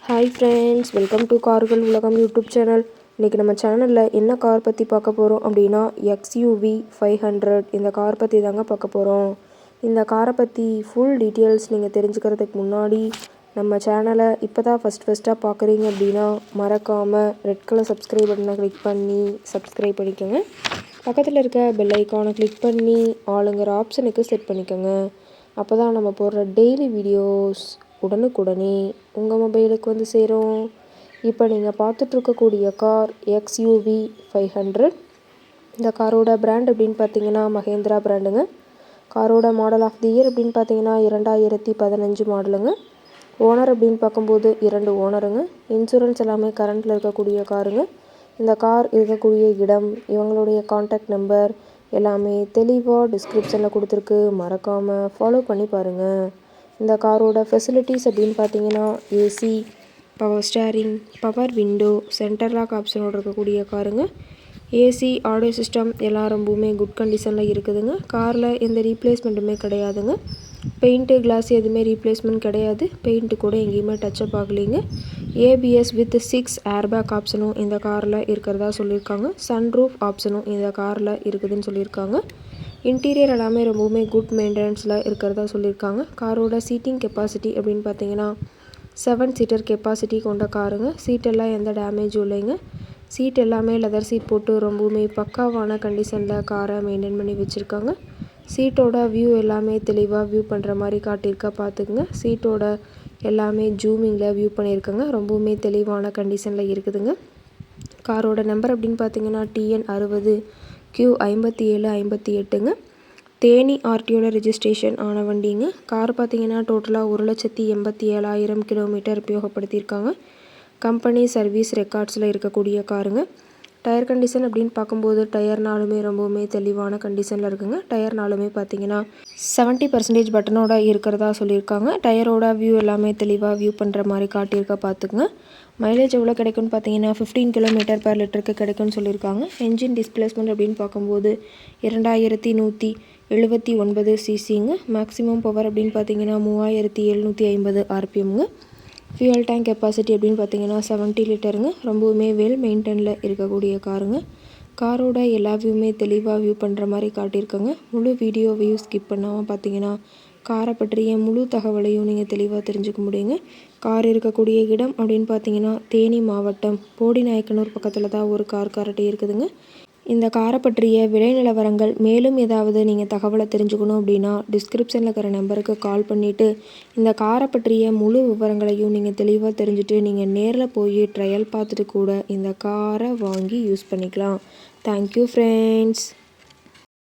Hi friends, welcome to கார்கள் உலகம் YouTube channel. இன்றைக்கி நம்ம சேனலில் என்ன கார் பற்றி பார்க்க போகிறோம் அப்படின்னா XUV 500 இந்த கார் பற்றி தாங்க பார்க்க போகிறோம். இந்த காரை பற்றி ஃபுல் டீட்டெயில்ஸ் நீங்கள் தெரிஞ்சுக்கிறதுக்கு முன்னாடி நம்ம சேனலை இப்போ தான் ஃபஸ்ட்டாக பார்க்குறீங்க அப்படின்னா மறக்காமல் ரெட் கலர் சப்ஸ்கிரைப் பட்டனை கிளிக் பண்ணி சப்ஸ்கிரைப் பண்ணிக்கோங்க. பக்கத்தில் இருக்க பெல் ஐக்கானை கிளிக் பண்ணி ஆளுங்கிற ஆப்ஷனுக்கு செட் பண்ணிக்கோங்க. அப்போ தான் நம்ம போடுற டெய்லி வீடியோஸ் உடனுக்குடனே உங்கள் மொபைலுக்கு வந்து சேரும். இப்போ நீங்கள் பார்த்துட்ருக்கக்கூடிய கார் XUV 500. இந்த காரோட பிராண்ட் அப்படின்னு பார்த்தீங்கன்னா மஹேந்திரா பிராண்டுங்க. காரோட மாடல் ஆஃப் தி இயர் அப்படின்னு பார்த்தீங்கன்னா 2015 மாடலுங்க. ஓனர் அப்படின்னு பார்க்கும்போது 2 ஓனருங்க. இன்சூரன்ஸ் எல்லாமே கரண்ட்டில் இருக்கக்கூடிய காருங்க. இந்த கார் இருக்கக்கூடிய இடம், இவங்களுடைய காண்டாக்ட் நம்பர் எல்லாமே தெளிவாக டிஸ்கிரிப்ஷனில் கொடுத்துருக்கு. மறக்காமல் ஃபாலோ பண்ணி பாருங்கள். இந்த காரோட ஃபெசிலிட்டிஸ் அப்படின்னு பார்த்தீங்கன்னா AC, power steering, power window, center lock ஆப்ஷனோடு இருக்கக்கூடிய காருங்க. ஏசி, ஆடியோ சிஸ்டம் எல்லாம் ரொம்பவுமே குட் கண்டிஷனில் இருக்குதுங்க. காரில் எந்த ரீப்ளேஸ்மெண்ட்டுமே கிடையாதுங்க. பெயிண்ட்டு, கிளாஸ் எதுவுமே ரீப்ளேஸ்மெண்ட் கிடையாது. பெயிண்ட்டு கூட எங்கேயுமே டச்சப் ஆகலைங்க. ABS வித் 6 ஏர்பேக் ஆப்ஷனும் இந்த காரில் இருக்கிறதா சொல்லியிருக்காங்க. சன்ரூஃப் ஆப்ஷனும் இந்த காரில் இருக்குதுன்னு சொல்லியிருக்காங்க. இன்டீரியர் எல்லாமே ரொம்பவுமே குட் மெயின்டெனன்ஸில் இருக்கிறதா சொல்லியிருக்காங்க. காரோட சீட்டிங் கெப்பாசிட்டி அப்படின்னு பார்த்தீங்கன்னா 7 சீட்டர் கெப்பாசிட்டி கொண்ட காருங்க. சீட்டெல்லாம் எந்த டேமேஜும் இல்லைங்க. சீட் எல்லாமே லெதர் சீட் போட்டு ரொம்பவுமே பக்காவான கண்டிஷனில் காரை மெயின்டைன் பண்ணி வச்சுருக்காங்க. சீட்டோட வியூ எல்லாமே தெளிவாக வியூ பண்ணுற மாதிரி காட்டியிருக்கா பார்த்துக்குங்க. சீட்டோட எல்லாமே ஜூமிங்கில் வியூ பண்ணியிருக்காங்க. ரொம்பவுமே தெளிவான கண்டிஷனில் இருக்குதுங்க. காரோட நம்பர் அப்படின்னு பார்த்தீங்கன்னா TN 60 Q 5758ங்க. தேனி RTOட ரெஜிஸ்ட்ரேஷன் ஆன வண்டிங்க. கார் பார்த்தீங்கன்னா டோட்டலாக 1,87,000 கிலோமீட்டர் உபயோகப்படுத்தியிருக்காங்க. கம்பெனி சர்வீஸ் ரெக்கார்ட்ஸில் இருக்கக்கூடிய காருங்க. டயர் கண்டிஷன் அப்படின்னு பார்க்கும்போது டயர்னாலுமே ரொம்பவுமே தெளிவான கண்டிஷனில் இருக்குங்க. டயர்னாலுமே பார்த்தீங்கன்னா 70% பட்டனோட இருக்கிறதா சொல்லியிருக்காங்க. டயரோட வியூ எல்லாமே தெளிவாக வியூ பண்ணுற மாதிரி காட்டியிருக்கா பார்த்துக்குங்க. மைலேஜ் எவ்வளோ கிடைக்கும்னு பார்த்தீங்கன்னா 15 km/லிட்டருக்கு கிடைக்கும்னு சொல்லியிருக்காங்க. என்ஜின் டிஸ்பிளேஸ்மெண்ட் அப்படின்னு பார்க்கும்போது 2179 cc மேக்ஸிமம் பவர் அப்படின்னு பார்த்தீங்கன்னா 3750 RPMங்க. ஃபியூயல் டேங்க் கெப்பாசிட்டி அப்படின்னு பார்த்தீங்கன்னா 70 லிட்டருங்க. ரொம்பவுமே வெல் மெயின்டெனில் இருக்கக்கூடிய காருங்க. காரோட எல்லா வியூமே தெளிவாக வியூ பண்ணுற மாதிரி காட்டியிருக்காங்க. முழு வீடியோவையும் ஸ்கிப் பண்ணாமல் பார்த்தீங்கன்னா காரை பற்றிய முழு தகவலையும் நீங்கள் தெளிவாக தெரிஞ்சுக்க முடியுங்க. கார் இருக்கக்கூடிய இடம் அப்படின்னு பார்த்தீங்கன்னா தேனி மாவட்டம் போடிநாயக்கனூர் பக்கத்தில் தான் ஒரு கார் கரெக்டாக இருக்குதுங்க. இந்த காரை பற்றிய விலை நிலவரங்கள் மேலும் ஏதாவது நீங்கள் தகவலை தெரிஞ்சுக்கணும் அப்படின்னா டிஸ்கிரிப்ஷனில் இருக்கிற நம்பருக்கு கால் பண்ணிவிட்டு இந்த காரை பற்றிய முழு விவரங்களையும் நீங்கள் தெளிவாக தெரிஞ்சுட்டு நீங்கள் நேரில் போய் ட்ரையல் பார்த்துட்டு கூட இந்த காரை வாங்கி யூஸ் பண்ணிக்கலாம். Thank you friends.